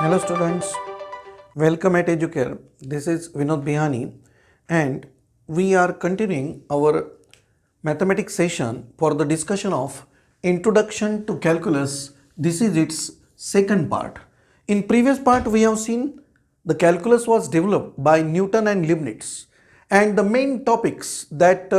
Hello students, welcome at Educare. This is Vinod Bihani and we are continuing our mathematics session for the discussion of Introduction to Calculus. This is its second part. In previous part we have seen the calculus was developed by Newton and Leibniz, and the main topics that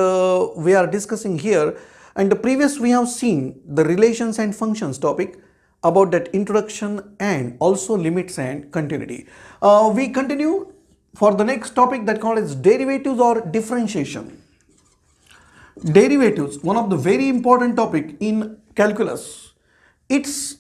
we are discussing here, and the previous we have seen the relations and functions topic about that introduction and also limits and continuity. We continue for the next topic that called as derivatives or differentiation. Derivatives, one of the very important topic in calculus. It's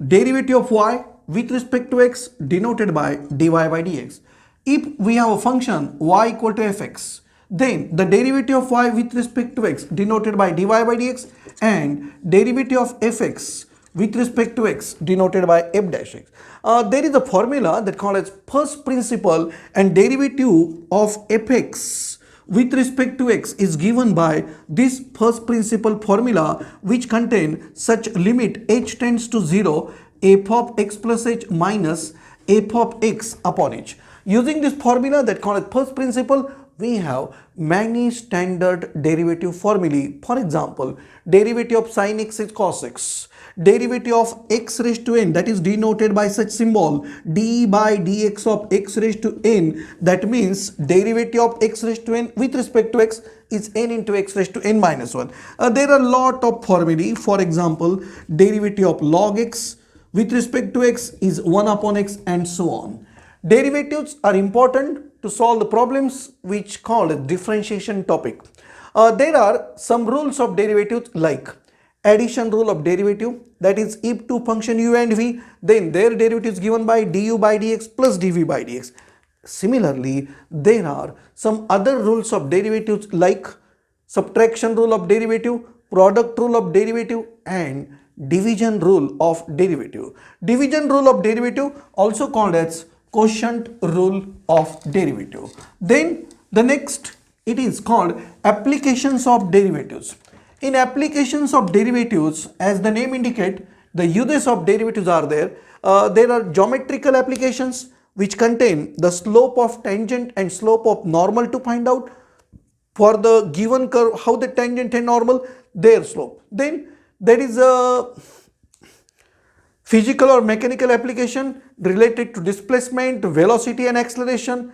derivative of y with respect to x denoted by dy by dx. If we have a function y equal to fx, then the derivative of y with respect to x denoted by dy by dx and derivative of fx with respect to x denoted by f dash x. There is a formula that called as first principle, and derivative of fx with respect to x is given by this first principle formula, which contain such limit h tends to 0 f of x plus h minus f of x upon h. Using this formula that called as first principle, we have many standard derivative formulae. For example, derivative of sin x is cos x, derivative of x raised to n, that is denoted by such symbol d by dx of x raised to n. That means derivative of x raised to n with respect to x is n into x raised to n minus 1. There are a lot of formulae. For example, derivative of log x with respect to x is 1 upon x, and so on. Derivatives are important to solve the problems which called a differentiation topic. There are some rules of derivatives, like addition rule of derivative, that is if two function u and v, then their derivative is given by du by dx plus dv by dx. Similarly, there are some other rules of derivatives like subtraction rule of derivative, product rule of derivative, and division rule of derivative. Division rule of derivative also called as quotient rule of derivative. Then the next, it is called applications of derivatives. In applications of derivatives, as the name indicate, the uses of derivatives are there. There are geometrical applications which contain the slope of tangent and slope of normal to find out for the given curve how the tangent and normal their slope. Then there is a physical or mechanical application related to displacement, velocity and acceleration.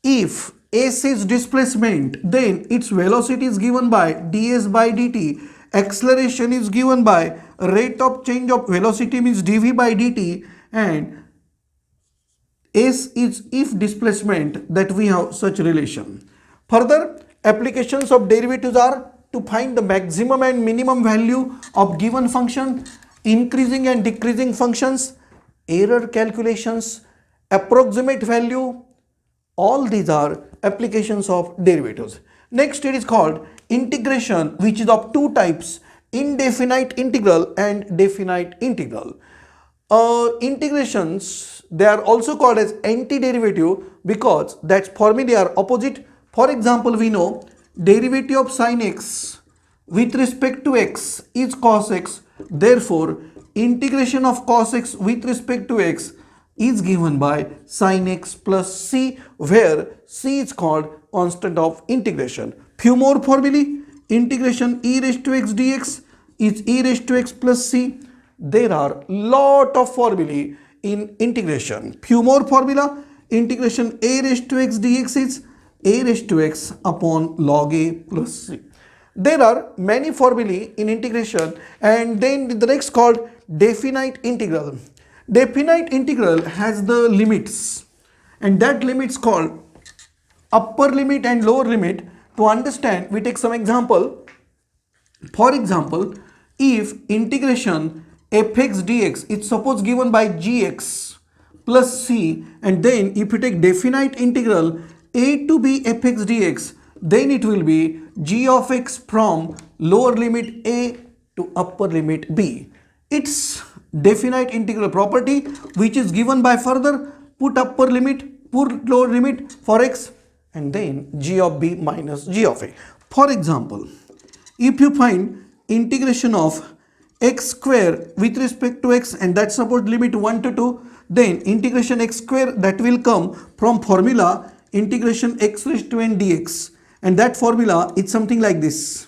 If s is displacement, then its velocity is given by ds by dt, acceleration is given by rate of change of velocity means dv by dt, and s is if displacement, that we have such relation. Further applications of derivatives are to find the maximum and minimum value of given function, increasing and decreasing functions, error calculations, approximate value. All these are applications of derivatives. Next, it is called integration, which is of two types, indefinite integral and definite integral. Integrations, they are also called as antiderivative because that formulae are opposite. For example, we know derivative of sin x with respect to x is cos x. Therefore, integration of cos x with respect to x is given by sin x plus c, where c is called constant of integration. Few more formulae, integration e raised to x dx is e raised to x plus c. There are lot of formulae in integration. Few more formula, integration a raised to x dx is a raised to x upon log a plus c. There are many formulae in integration, and then the next called definite integral. Definite integral has the limits, and that limits called upper limit and lower limit. To understand, we take some example. For example, if integration fx dx is suppose given by gx plus c, and then if you take definite integral a to b fx dx, then it will be g of x from lower limit a to upper limit b. It's definite integral property which is given by further put upper limit, put lower limit for x, and then g of b minus g of a. For example, if you find integration of x square with respect to x, and that suppose limit 1 to 2, then integration x square that will come from formula integration x raised to n dx, and that formula is something like this.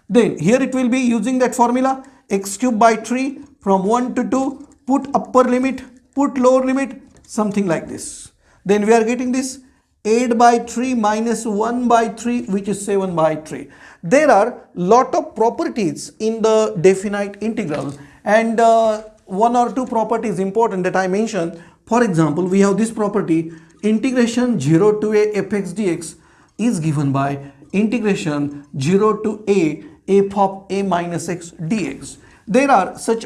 Then here it will be using that formula x cube by 3 from 1 to 2, put upper limit, put lower limit, something like this. Then we are getting this 8 by 3 minus 1 by 3, which is 7 by 3. There are lot of properties in the definite integral, and one or two properties important that I mentioned. For example, we have this property integration 0 to a fx dx is given by integration 0 to a f of a minus x dx. There are such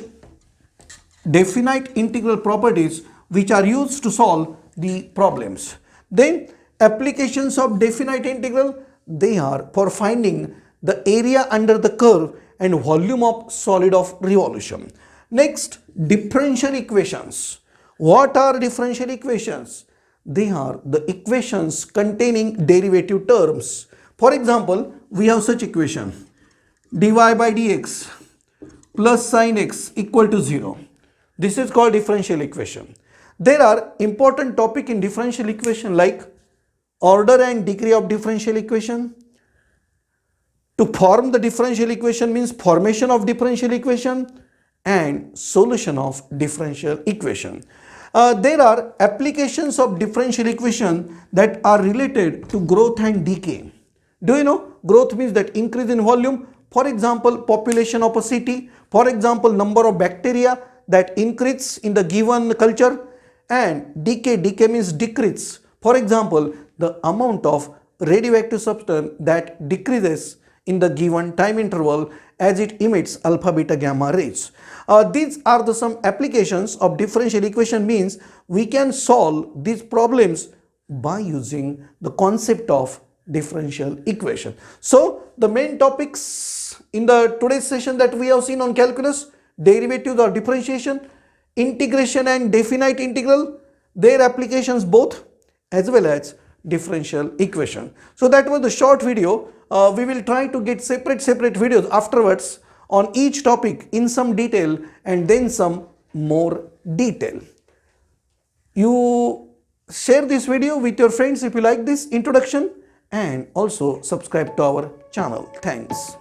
definite integral properties which are used to solve the problems. Then applications of definite integral, they are for finding the area under the curve and volume of solid of revolution. Next, differential equations. What are differential equations? They are the equations containing derivative terms. For example, we have such equation dy by dx plus sin x equal to 0. This is called differential equation. There are important topic in differential equation like order and degree of differential equation. To form the differential equation means formation of differential equation and solution of differential equation. There are applications of differential equation that are related to growth and decay. Do you know growth means that increase in volume? For example, population of a city, for example, number of bacteria that increase in the given culture, and decay means decrease. For example, the amount of radioactive substance that decreases in the given time interval as it emits alpha, beta, gamma rays. These are the some applications of differential equation, means we can solve these problems by using the concept of differential equation. So the main topics in the today's session that we have seen on calculus: derivatives or differentiation, integration and definite integral, their applications both, as well as differential equation. So that was the short video. We will try to get separate videos afterwards on each topic in some detail and then some more detail. You share this video with your friends if you like this introduction, and also subscribe to our channel. Thanks.